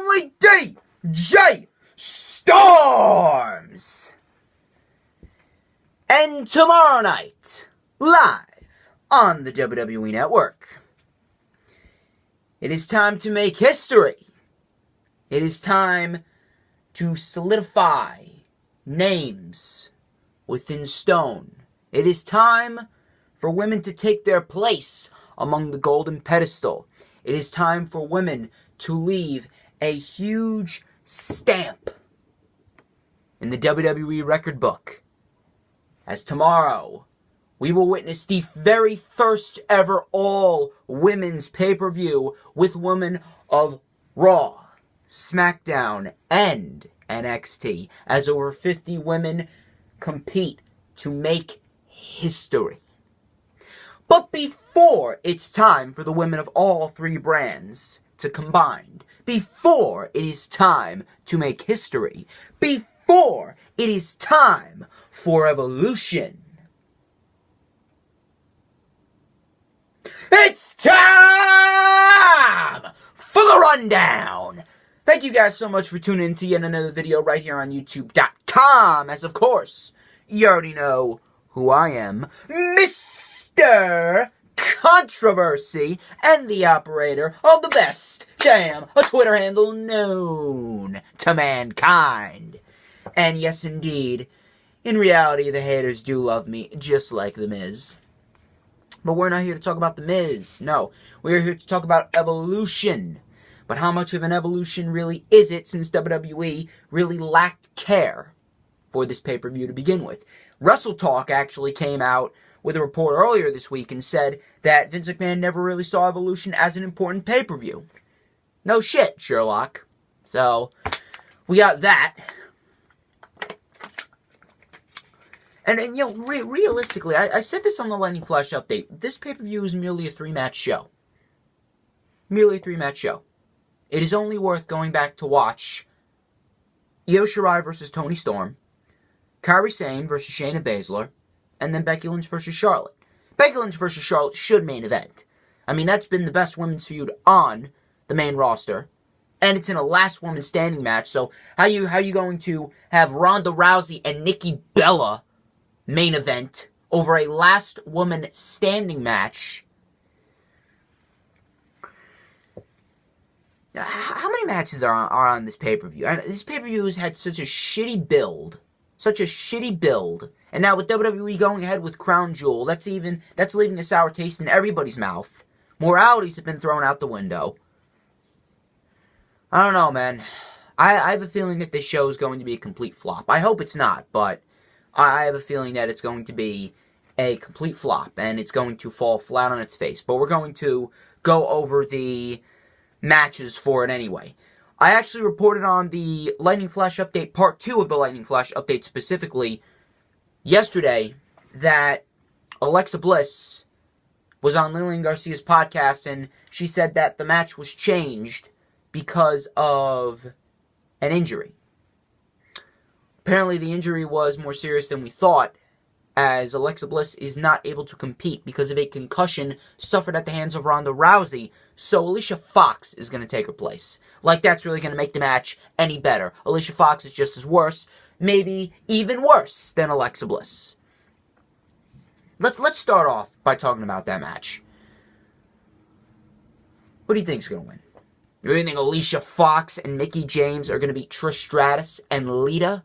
only DJ Storms. And tomorrow night, live on the WWE Network, it is time to make history. It is time to solidify names within stone. It is time for women to take their place among the golden pedestal. It is time for women to leave a huge stamp in the WWE record book. As tomorrow, we will witness the very first ever all-women's pay-per-view with women of Raw, SmackDown, and NXT, as over 50 women compete to make history. But before it's time for the women of all three brands to combine, before it is time to make history, before it is time for Evolution, it's time for the rundown! Thank you guys so much for tuning in to yet another video right here on YouTube.com, as of course, you already know who I am, Mr. Controversy, and the operator of the best damn a Twitter handle known to mankind. And yes, indeed, in reality, the haters do love me, just like The Miz. But we're not here to talk about The Miz, no. We're here to talk about Evolution. But how much of an evolution really is it, since WWE really lacked care for this pay-per-view to begin with? Wrestle Talk actually came out with a report earlier this week and said that Vince McMahon never really saw Evolution as an important pay-per-view. No shit, Sherlock. So, we got that. And you know, realistically, I said this on the Lightning Flash update, this pay-per-view is merely a three-match show. Merely a three-match show. It is only worth going back to watch Io Shirai versus Toni Storm, Kairi Sane versus Shayna Baszler, and then Becky Lynch versus Charlotte. Becky Lynch versus Charlotte should main event. I mean, that's been the best women's feud on the main roster. And it's in a last woman standing match, so how you going to have Ronda Rousey and Nikki Bella main event over a last woman standing match? How many matches are on this pay-per-view? This pay-per-view has had such a shitty build. And now with WWE going ahead with Crown Jewel, that's leaving a sour taste in everybody's mouth. Moralities have been thrown out the window. I don't know, man. I have a feeling that this show is going to be a complete flop. I hope it's not, but I have a feeling that it's going to be a complete flop, and it's going to fall flat on its face. But we're going to go over the matches for it anyway. I actually reported on the Lightning Flash update, part 2 of the Lightning Flash update specifically, yesterday, that Alexa Bliss was on Lillian Garcia's podcast, and she said that the match was changed because of an injury. Apparently the injury was more serious than we thought, as Alexa Bliss is not able to compete because of a concussion suffered at the hands of Ronda Rousey, so Alicia Fox is going to take her place. Like, that's really going to make the match any better. Alicia Fox is just as worse, maybe even worse than Alexa Bliss. Let's start off by talking about that match. Who do you think's going to win? Do you think Alicia Fox and Mickie James are going to beat Trish Stratus and Lita?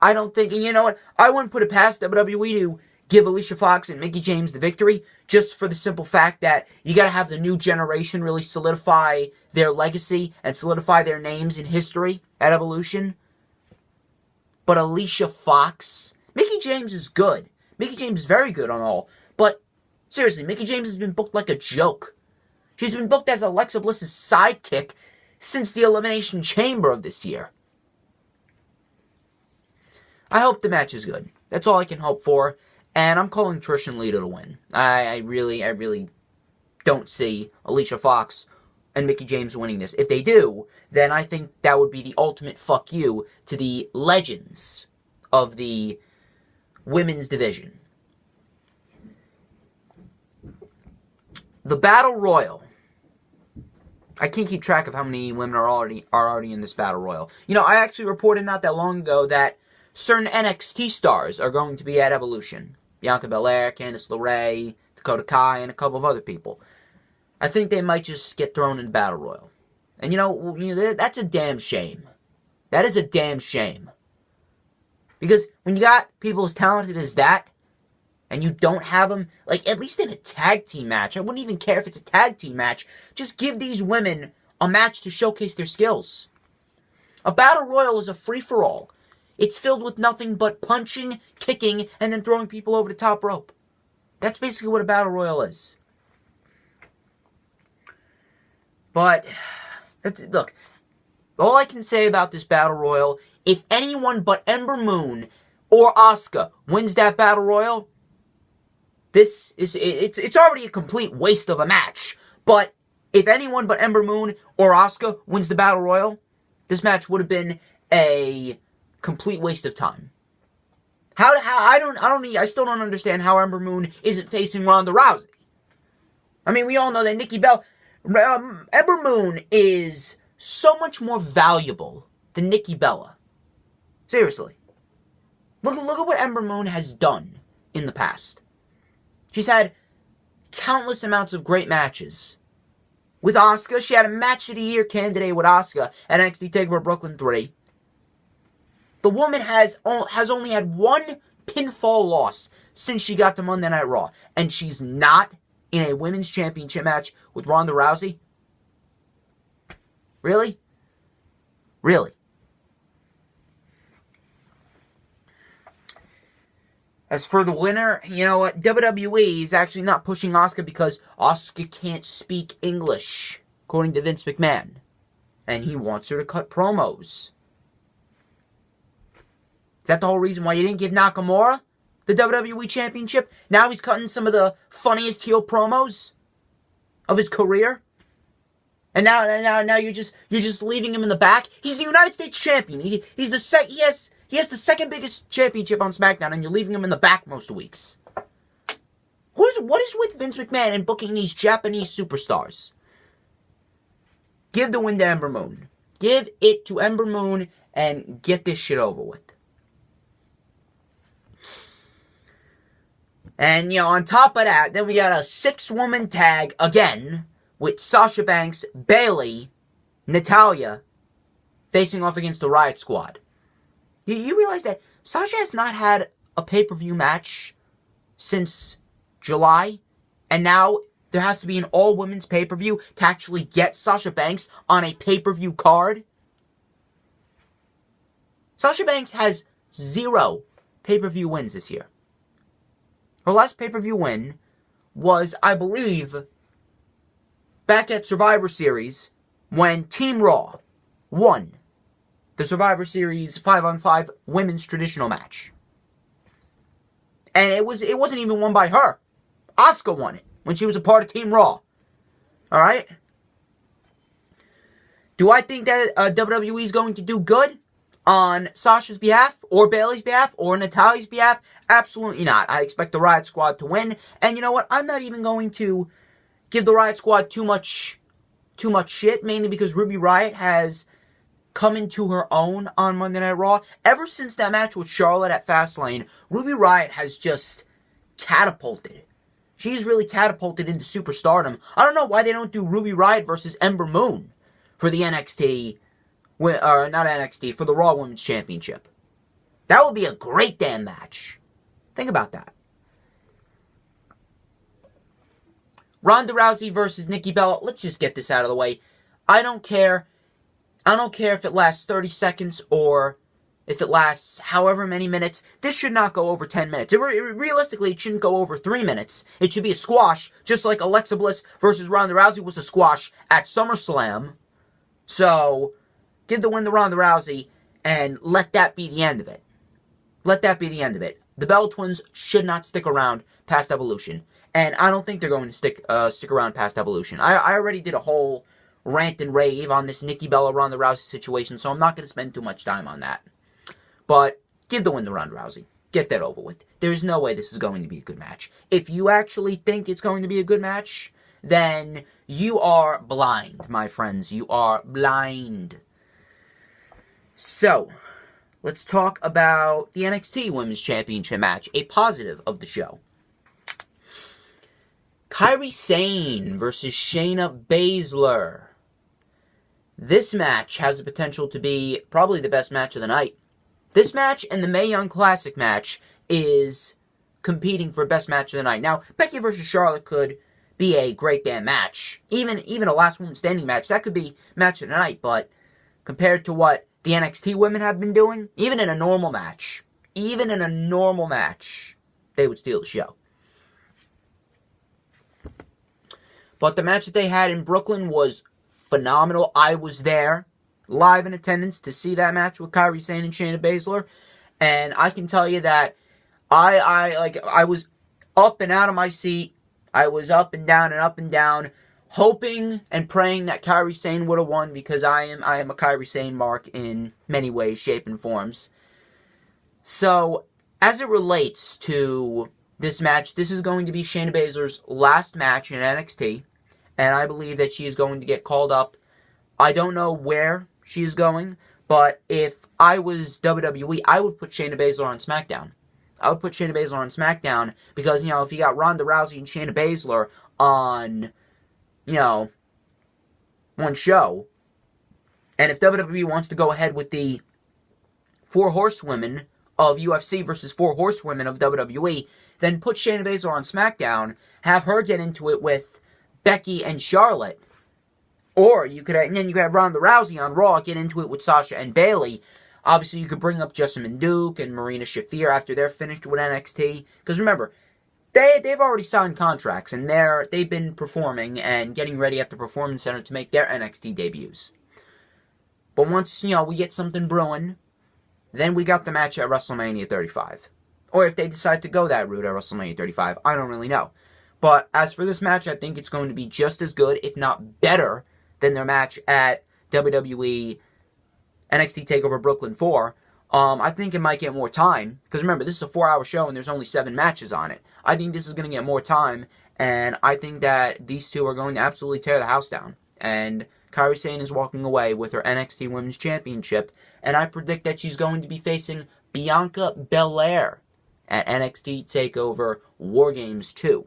I don't think, and you know what, I wouldn't put it past WWE to give Alicia Fox and Mickie James the victory, just for the simple fact that you gotta have the new generation really solidify their legacy and solidify their names in history at Evolution. But Alicia Fox, Mickie James is good. Mickie James is very good on all. But, seriously, Mickie James has been booked like a joke. She's been booked as Alexa Bliss's sidekick since the Elimination Chamber of this year. I hope the match is good. That's all I can hope for. And I'm calling Trish and Lita to win. I really don't see Alicia Fox and Mickie James winning this. If they do, then I think that would be the ultimate fuck you to the legends of the women's division. The Battle Royal I can't keep track of how many women are already in this Battle Royal. You know, I actually reported not that long ago that certain NXT stars are going to be at Evolution. Bianca Belair, Candice LeRae, Dakota Kai, and a couple of other people. I think they might just get thrown in Battle Royal. And you know, that's a damn shame. That is a damn shame. Because when you got people as talented as that, and you don't have them, like, at least in a tag team match, I wouldn't even care if it's a tag team match, just give these women a match to showcase their skills. A Battle Royal is a free-for-all. It's filled with nothing but punching, kicking, and then throwing people over the top rope. That's basically what a Battle Royal is. But, look, all I can say about this Battle Royal, if anyone but Ember Moon or Asuka wins that Battle Royal, it's already a complete waste of a match. But if anyone but Ember Moon or Asuka wins the Battle Royal, this match would have been a complete waste of time. I still don't understand how Ember Moon isn't facing Ronda Rousey. I mean, we all know that Ember Moon is so much more valuable than Nikki Bella. Seriously. Look at what Ember Moon has done in the past. She's had countless amounts of great matches. With Asuka, she had a Match of the Year candidate with Asuka at NXT TakeOver Brooklyn 3. The woman has only had one pinfall loss since she got to Monday Night Raw. And she's not in a women's championship match with Ronda Rousey? Really? Really? As for the winner, you know what? WWE is actually not pushing Asuka because Asuka can't speak English, according to Vince McMahon. And he wants her to cut promos. Is that the whole reason why you didn't give Nakamura the WWE Championship? Now he's cutting some of the funniest heel promos of his career? And now you're just leaving him in the back? He's the United States Champion. He has the second biggest championship on SmackDown, and you're leaving him in the back most weeks. What is with Vince McMahon and booking these Japanese superstars? Give the win to Ember Moon. Give it to Ember Moon and get this shit over with. And, you know, on top of that, then we got a 6-woman tag again with Sasha Banks, Bayley, Natalya facing off against the Riot Squad. You realize that Sasha has not had a pay-per-view match since July, and now there has to be an all-women's pay-per-view to actually get Sasha Banks on a pay-per-view card? Sasha Banks has 0 pay-per-view wins this year. Her last pay-per-view win was, I believe, back at Survivor Series when Team Raw won the Survivor Series 5-on-5 women's traditional match. And it wasn't even won by her. Asuka won it when she was a part of Team Raw. Alright? Do I think that WWE is going to do good on Sasha's behalf, or Bayley's behalf, or Natalya's behalf? Absolutely not. I expect the Riot Squad to win. And you know what? I'm not even going to give the Riot Squad too much shit, mainly because Ruby Riott has come into her own on Monday Night Raw. Ever since that match with Charlotte at Fastlane, Ruby Riott has just catapulted. She's really catapulted into superstardom. I don't know why they don't do Ruby Riott versus Ember Moon for the NXT, or not NXT, for the Raw Women's Championship. That would be a great damn match. Think about that. Ronda Rousey versus Nikki Bella. Let's just get this out of the way. I don't care. I don't care if it lasts 30 seconds or if it lasts however many minutes. This should not go over 10 minutes. Realistically, it shouldn't go over 3 minutes. It should be a squash, just like Alexa Bliss versus Ronda Rousey was a squash at SummerSlam. So, give the win to Ronda Rousey and let that be the end of it. Let that be the end of it. The Bella Twins should not stick around past Evolution. And I don't think they're going to stick around past Evolution. I already did a whole rant and rave on this Nikki Bella Ronda Rousey situation, so I'm not going to spend too much time on that. But give the win to Ronda Rousey. Get that over with. There's no way this is going to be a good match. If you actually think it's going to be a good match, then you are blind, my friends. You are blind. So, let's talk about the NXT Women's Championship match, a positive of the show. Kairi Sane versus Shayna Baszler. This match has the potential to be probably the best match of the night. This match and the Mae Young Classic match is competing for best match of the night. Now, Becky versus Charlotte could be a great damn match. Even a last woman standing match, that could be match of the night, but compared to what the NXT women have been doing, even in a normal match, they would steal the show. But the match that they had in Brooklyn was phenomenal. I was there, live in attendance, to see that match with Kairi Sane and Shayna Baszler, and I can tell you that I was up and out of my seat. I was up and down, hoping and praying that Kairi Sane would have won, because I am a Kairi Sane mark in many ways, shape, and forms. So, as it relates to this match, this is going to be Shayna Baszler's last match in NXT, and I believe that she is going to get called up. I don't know where she is going, but if I was WWE, I would put Shayna Baszler on SmackDown. I would put Shayna Baszler on SmackDown because, if you got Ronda Rousey and Shayna Baszler on, one show, and if WWE wants to go ahead with the 4 horsewomen of UFC versus 4 horsewomen of WWE, then put Shayna Baszler on SmackDown, have her get into it with Becky and Charlotte, or you could have Ronda Rousey on Raw get into it with Sasha and Bayley. Obviously, you could bring up Jessamyn Duke and Marina Shafir after they're finished with NXT. Because remember, they've already signed contracts, and they've been performing and getting ready at the Performance Center to make their NXT debuts. But once, we get something brewing, then we got the match at WrestleMania 35. Or if they decide to go that route at WrestleMania 35, I don't really know. But as for this match, I think it's going to be just as good, if not better, than their match at WWE NXT TakeOver Brooklyn 4. I think it might get more time, because remember, this is a 4-hour show and there's only 7 matches on it. I think this is going to get more time, and I think that these two are going to absolutely tear the house down. And Kairi Sane is walking away with her NXT Women's Championship, and I predict that she's going to be facing Bianca Belair at NXT TakeOver War Games 2.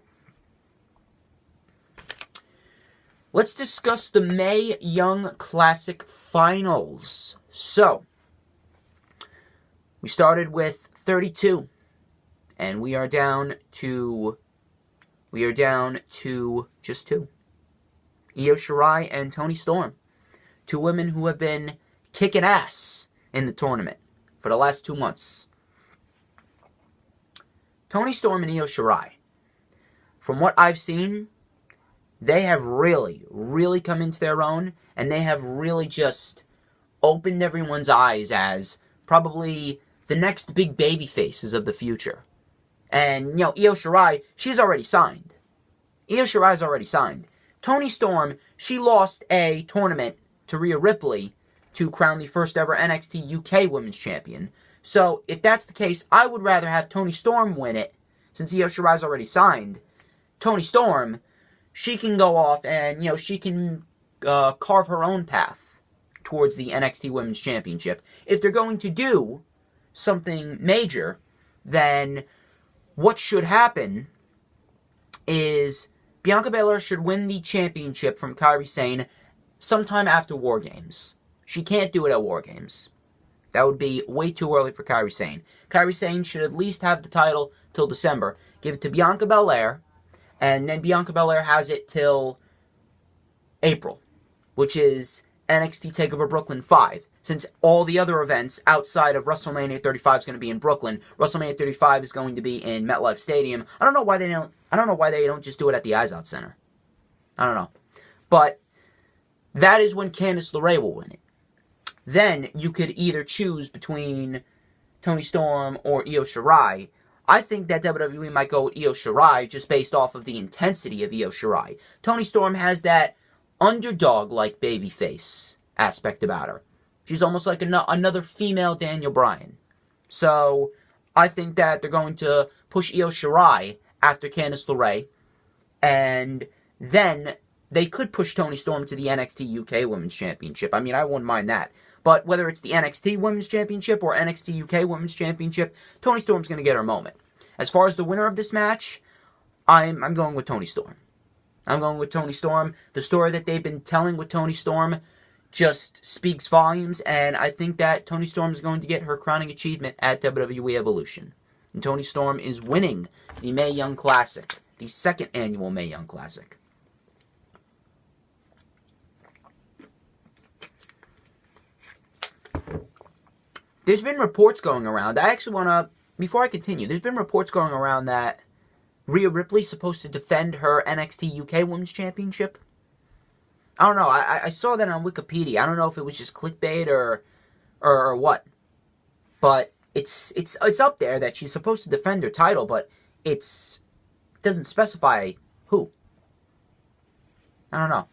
Let's discuss the Mae Young Classic Finals. So, we started with 32, and we are down to just 2. Io Shirai and Toni Storm. 2 women who have been kicking ass in the tournament for the last 2 months. Toni Storm and Io Shirai. From what I've seen, they have really, really come into their own, and they have really just opened everyone's eyes as probably the next big baby faces of the future. And, Io Shirai, she's already signed. Io Shirai's already signed. Toni Storm, she lost a tournament to Rhea Ripley to crown the first ever NXT UK Women's Champion. So, if that's the case, I would rather have Toni Storm win it, since Io Shirai's already signed. Toni Storm, she can go off and, she can carve her own path towards the NXT Women's Championship. If they're going to do something major, then what should happen is Bianca Belair should win the championship from Kairi Sane sometime after War Games. She can't do it at War Games. That would be way too early for Kairi Sane. Kairi Sane should at least have the title till December. Give it to Bianca Belair, and then Bianca Belair has it till April, which is NXT TakeOver Brooklyn 5. Since all the other events outside of WrestleMania 35 is going to be in Brooklyn, WrestleMania 35 is going to be in MetLife Stadium. I don't know why they don't just do it at the Izod Center. I don't know. But that is when Candice LeRae will win it. Then you could either choose between Toni Storm or Io Shirai. I think that WWE might go with Io Shirai just based off of the intensity of Io Shirai. Toni Storm has that underdog-like babyface aspect about her. She's almost like another female Daniel Bryan. So, I think that they're going to push Io Shirai after Candice LeRae. And then they could push Toni Storm to the NXT UK Women's Championship. I mean, I wouldn't mind that. But whether it's the NXT Women's Championship or NXT UK Women's Championship, Toni Storm's going to get her moment. As far as the winner of this match, I'm going with Toni Storm. I'm going with Toni Storm. The story that they've been telling with Toni Storm just speaks volumes, and I think that Toni Storm is going to get her crowning achievement at WWE Evolution. And Toni Storm is winning the Mae Young Classic, the second annual Mae Young Classic. There's been reports going around. I actually want to, before I continue, there's been reports going around that Rhea Ripley's supposed to defend her NXT UK Women's Championship. I don't know. I saw that on Wikipedia. I don't know if it was just clickbait or what. But it's up there that she's supposed to defend her title, but it doesn't specify who. I don't know.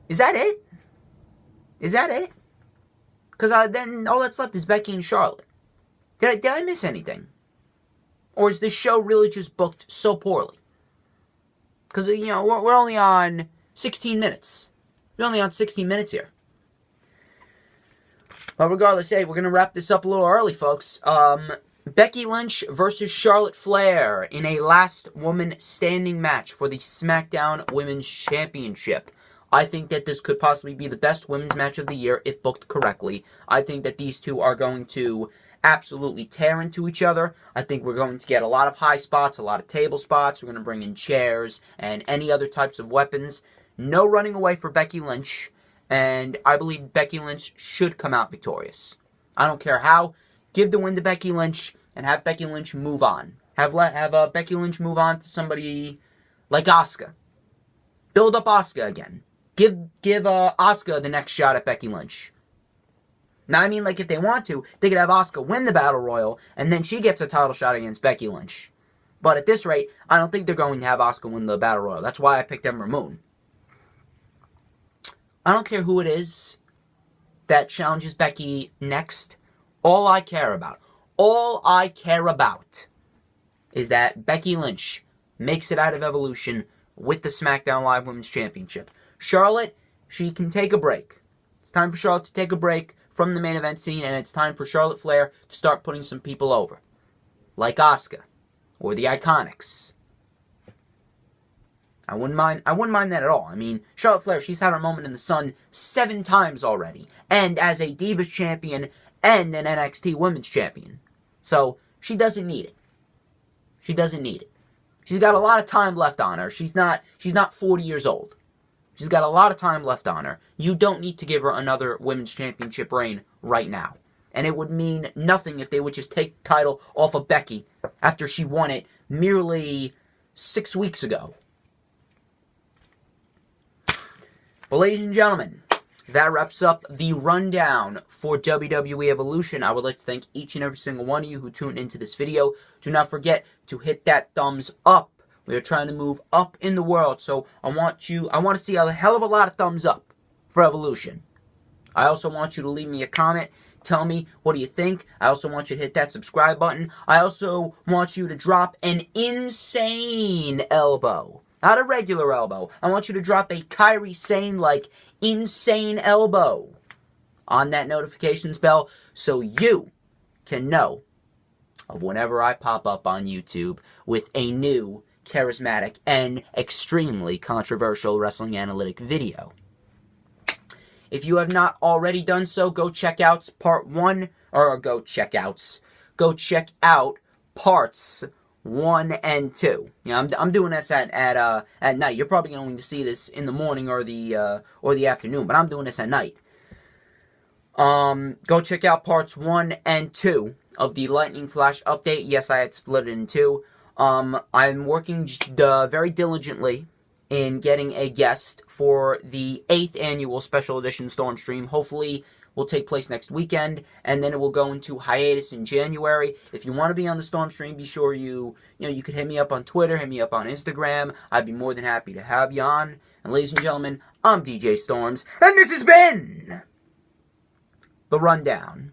Is that it? Is that it? Because then all that's left is Becky and Charlotte. Did I miss anything? Or is this show really just booked so poorly? Because, you know, we're only on 16 minutes. We're only on 16 minutes here. But regardless, hey, we're going to wrap this up a little early, folks. Becky Lynch versus Charlotte Flair in a last woman standing match for the SmackDown Women's Championship. I think that this could possibly be the best women's match of the year if booked correctly. I think that these two are going to absolutely tear into each other. I think we're going to get a lot of high spots, a lot of table spots. We're going to bring in chairs and any other types of weapons. No running away for Becky Lynch. And I believe Becky Lynch should come out victorious. I don't care how. Give the win to Becky Lynch and have Becky Lynch move on. Have Becky Lynch move on to somebody like Asuka. Build up Asuka again. Give Asuka the next shot at Becky Lynch. Now, I mean, like, if they want to, they could have Asuka win the Battle Royal, and then she gets a title shot against Becky Lynch. But at this rate, I don't think they're going to have Asuka win the Battle Royal. That's why I picked Ember Moon. I don't care who it is that challenges Becky next. All I care about is that Becky Lynch makes it out of Evolution with the SmackDown Live Women's Championship. Charlotte, she can take a break. It's time for Charlotte to take a break from the main event scene, and it's time for Charlotte Flair to start putting some people over. Like Asuka. Or the Iconics. I wouldn't mind that at all. I mean, Charlotte Flair, she's had her moment in the sun 7 times already. And as a Divas Champion and an NXT Women's Champion. So, she doesn't need it. She doesn't need it. She's got a lot of time left on her. She's not 40 years old. She's got a lot of time left on her. You don't need to give her another Women's Championship reign right now. And it would mean nothing if they would just take the title off of Becky after she won it merely 6 weeks ago. But ladies and gentlemen, that wraps up the rundown for WWE Evolution. I would like to thank each and every single one of you who tuned into this video. Do not forget to hit that thumbs up. We are trying to move up in the world, so I want to see a hell of a lot of thumbs up for Evolution. I also want you to leave me a comment. Tell me, what do you think? I also want you to hit that subscribe button. I also want you to drop an insane elbow. Not a regular elbow. I want you to drop a Kairi Sane-like insane elbow on that notifications bell so you can know of whenever I pop up on YouTube with a new, charismatic, and extremely controversial wrestling analytic video. If you have not already done so, go check out part 1, or go check out parts 1 and 2. You know, I'm doing this at night. You're probably going to see this in the morning or the afternoon, but I'm doing this at night. Go check out parts 1 and 2 of the Lightning Flash update. Yes, I had split it in 2. I'm working very diligently in getting a guest for the 8th annual special edition Storm Stream. Hopefully will take place next weekend, and then it will go into hiatus in January. If you want to be on the Storm Stream, be sure you could hit me up on Twitter, hit me up on Instagram. I'd be more than happy to have you on. And ladies and gentlemen, I'm DJ Storms, and this has been The Rundown.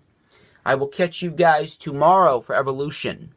I will catch you guys tomorrow for Evolution.